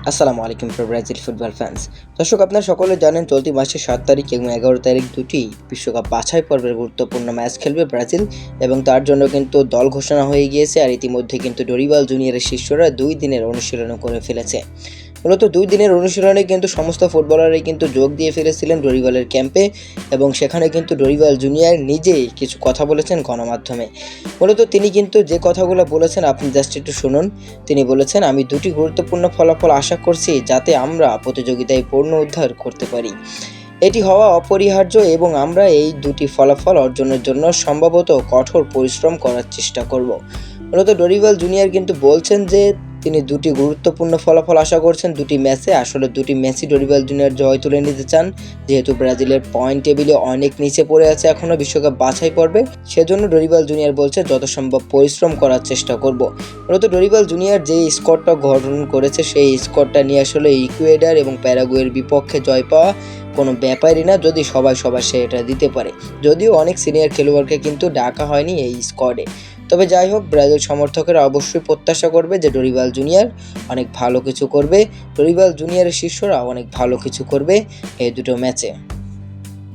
আসসালামু আলাইকুম Brazil football fans. দর্শক, আপনারা সকলে জানেন চলতি মাসের 7 তারিখ এবং 11 তারিখ দুটি বিশ্বকাপ বাছাই পর্বের গুরুত্বপূর্ণ ম্যাচ খেলবে ব্রাজিল এবং তার জন্য কিন্তু দল ঘোষণা হয়ে গিয়েছে। আর ইতিমধ্যে কিন্তু ডরিবাল জুনিয়রের শিষ্যরা 2 দিনের অনুশীলনও করে ফেলেছে। মূলত 2 দিনের অনুশীলনে কিন্তু সমস্ত ফুটবলারই কিন্তু যোগ দিয়ে ফেলেছিলেন ডরিবালের ক্যাম্পে এবং সেখানে কিন্তু ডরিবাল জুনিয়র নিজেই কিছু কথা বলেছেন গণমাধ্যমে। মূলত তিনি কিন্তু যে কথাগুলো বলেছেন আপনি জাস্ট একটু শুনুন। তিনি বলেছেন, আমি দুটি গুরুত্বপূর্ণ ফলাফল আশা করছি যাতে আমরা প্রতিযোগিতায় পূর্ণ উদ্ধার করতে পারি। এটি হওয়া অপরিহার্য এবং আমরা এই দুটি ফলাফল অর্জনের জন্য সম্ভবত কঠোর পরিশ্রম করার চেষ্টা করব। মূলত ডরিবাল জুনিয়র কিন্তু বলছেন যে তিনি দুটি গুরুত্বপূর্ণ ফলাফল আশা করছেন দুটি ম্যাচে। আসলে দুটি ম্যাচই ডরিবাল জুনিয়র জয় তুলে নিতে চান, যেহেতু ব্রাজিলের পয়েন্ট টেবিলে অনেক নিচে পড়ে আছে এখনও বিশ্বকাপ বাছাই পর্বে। সেজন্য ডরিবাল জুনিয়র বলছে যত সম্ভব পরিশ্রম করার চেষ্টা করব। মূলত ডরিবাল জুনিয়র যে স্কোয়াডটা গঠন করেছে সেই স্কোয়াডটা নিয়ে আসলে ইকুয়েডর এবং প্যারাগুয়ের বিপক্ষে জয় পাওয়া কোনো ব্যাপারই না, যদি সবাই সে এটা দিতে পারে। যদিও অনেক সিনিয়র খেলোয়াড়কে কিন্তু ডাকা হয়নি এই স্কোয়াডে। তবে যাই হোক, ব্রাজিল সমর্থকেরা অবশ্যই প্রত্যাশা করবে যে ডরিবাল জুনিয়র অনেক ভালো কিছু করবে। ডরিবাল জুনিয়রের শিষ্যরা অনেক ভালো কিছু করবে এই দুটো ম্যাচে।